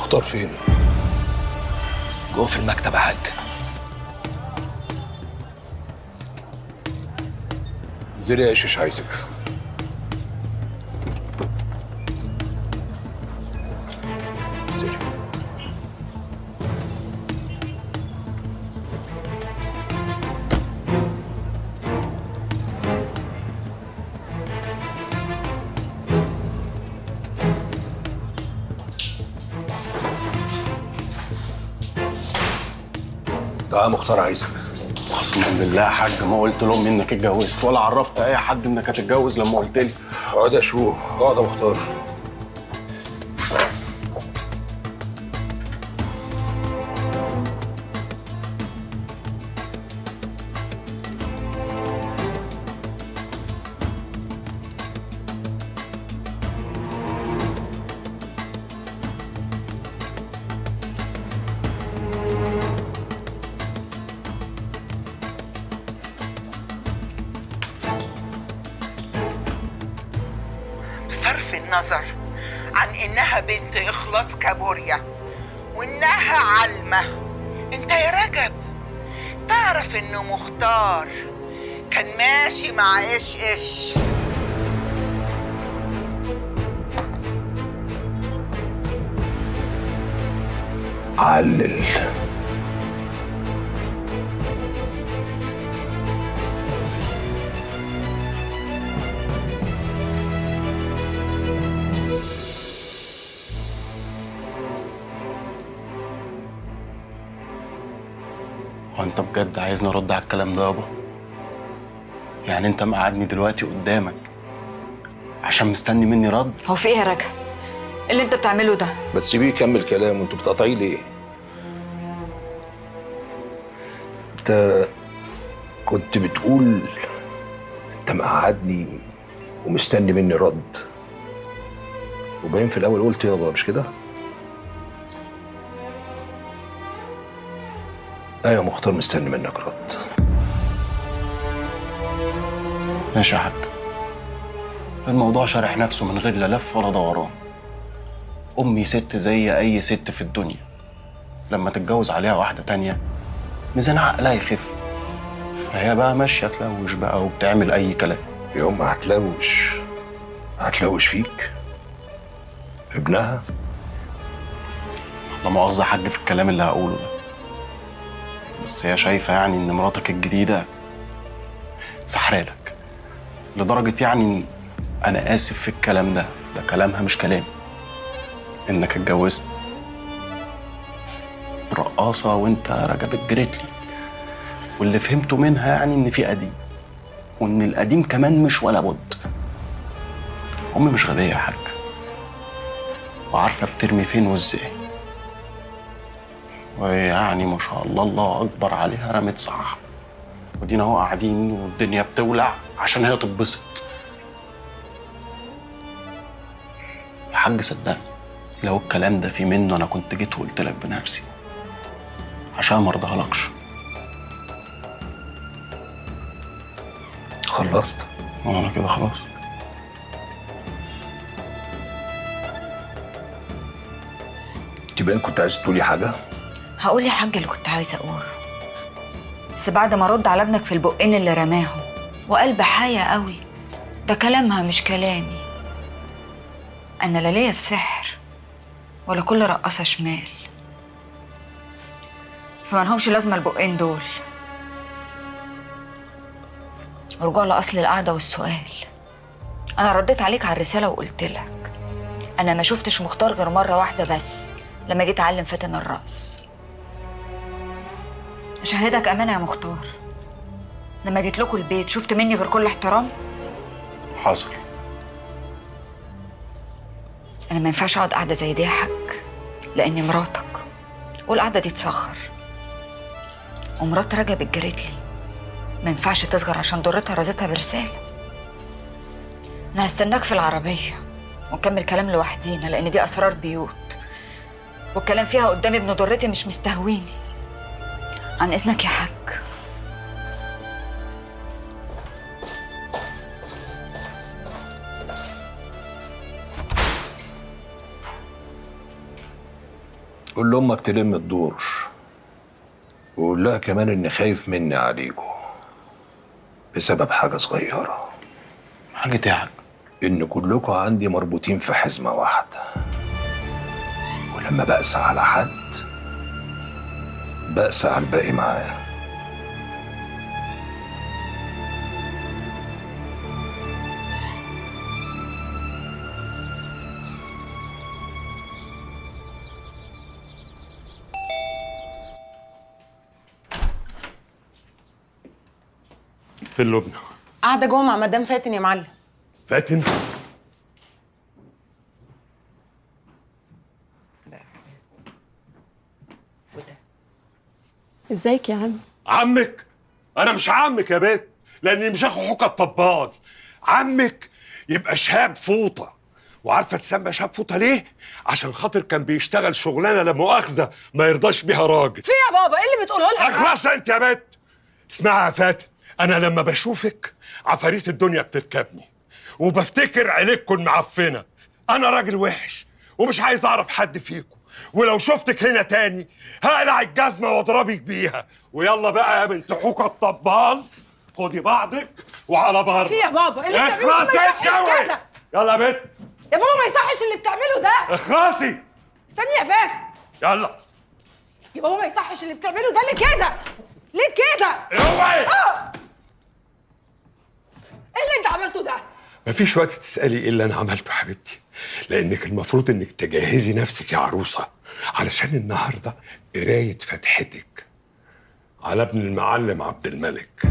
مختار فين؟ جوه في المكتب يا حاج. انزلي يا شيش عايزك. انزلي. تعال مختار عايزك. قسما بالله يا حاج ما قلت لامي انك اتجوزت ولا عرفت اي حد انك هتتجوز لما قلت لي. اقعد يا شو، اقعد يا مختار. بصرف النظر عن انها بنت اخلاص كابوريا وانها علمة، انت يا رجب تعرف انه مختار كان ماشي مع ايش علل. هو انت بجد عايزني ارد على الكلام ده يابا؟ يعني انت مقعدني دلوقتي قدامك عشان مستني مني رد؟ هو في ايه يا رجب؟ اللي انت بتعمله ده؟ ما تسيبيه يكمل كلام وانتوا بتقاطعيه ليه؟ انت كنت بتقول انت مقعدني ومستني مني رد، وباين في الاول قلت يابا مش كده؟ ايوه مختار مستني منك رد. ماشي يا حاج، الموضوع شارح نفسه من غير لا لف ولا دوران. امي ست زي اي ست في الدنيا، لما تتجوز عليها واحده تانية ميزان عقلها يخف، فهي بقى ماشيه تلوش بقى وبتعمل اي كلام. يوم ما هتلوش فيك ابنها. لا مؤاخذه يا حاج في الكلام اللي هقوله ده، بس هي شايفه يعني ان مراتك الجديده سحرالك لدرجه يعني إن انا اسف في الكلام ده كلامها مش كلامي، انك اتجوزت رقاصه وانت رجب الجريتلي، واللي فهمته منها يعني ان في قديم، وان القديم كمان مش ولا بد. امي مش غبيه يا حاج، وعارفه بترمي فين وازاي، ويعني ما شاء الله الله اكبر عليها رمت صح، ودينا اهو قاعدين والدنيا بتولع عشان هي تتبسط. يا حاج صدقني لو الكلام ده في منه انا كنت جيت وقلت لك بنفسي عشان ما ارضاهالكش. خلصت؟ انا كده خلاص. تبقى كنت عايز تقولي حاجه؟ هقول يا حاج اللي كنت عايزه اقوله، بس بعد ما رد على ابنك في البقين اللي رماهم وقال بحاية قوي. ده كلامها مش كلامي. انا لا ليا في سحر ولا كل رقاصه شمال، فما لهمش لازمه البقين دول. رجوع لاصل القعده والسؤال، انا رديت عليك على الرساله وقلت لك انا ما شفتش مختار غير مره واحده بس لما جيت اعلم فاتن الرقص. اشهدك امانه يا مختار، لما جيت لكم البيت شفت مني غير كل احترام؟ حصل. انا ما ينفعش اقعد قاعده زي دي يا حاج، لاني مراتك والقعده دي تصغر، ومرات رجب الجريتلي ما ينفعش تصغر عشان ضرتها رزتها برساله. انا هستناك في العربيه ونكمل كلام لوحدينا، لان دي اسرار بيوت والكلام فيها قدام ابن ضرتي مش مستهويني. عن اذنك يا حاج. قول لامك تلم الدور، وقول لها كمان اني خايف مني عليكم بسبب حاجه صغيره، حاجة ايه يا حاج؟ ان كلكم عندي مربوطين في حزمه واحده، ولما بقسى على حد بقسى على الباقي معاه. في اللبنة. قاعدة جوه مع مدام فاتن يا معلم. فاتن؟ ازيك يا عم؟ عمك؟ أنا مش عمك يا بنت، لأني مش أخو حكى الطبال. عمك يبقى شهاب فوطة. وعارفة تسمى شهاب فوطة ليه؟ عشان خاطر كان بيشتغل شغلانة لا مؤاخذة ما يرضاش بيها راجل. في يا بابا ايه اللي بتقوله لها؟ اخلص انت يا بنت. اسمعي يا فاتن، انا لما بشوفك عفاريت الدنيا بتركبني وبفتكر عينيكوا المعفنه. انا راجل وحش ومش عايز اعرف حد فيكم، ولو شفتك هنا تاني هقلع الجزمه واضربك بيها. ويلا بقى يا بنت حوكه الطبال، خدي بعضك وعلى بره. في يا بابا ايه اللي بتعمله؟ اخلصي ما يصحش اتجوز. كده يلا يا بنت يا بابا، ما يصحش اللي بتعمله ده. اخلصي. استني يا فاتن. يلا يا بابا ما يصحش اللي بتعمله ده. ليه كده؟ ليه كده؟ اوعي. ايه اللي انت عملته ده؟ مفيش وقت تسألي ايه اللي انا عملته حبيبتي، لانك المفروض انك تجهزي نفسك يا عروسة، علشان النهارده قراية فتحتك على ابن المعلم عبد الملك.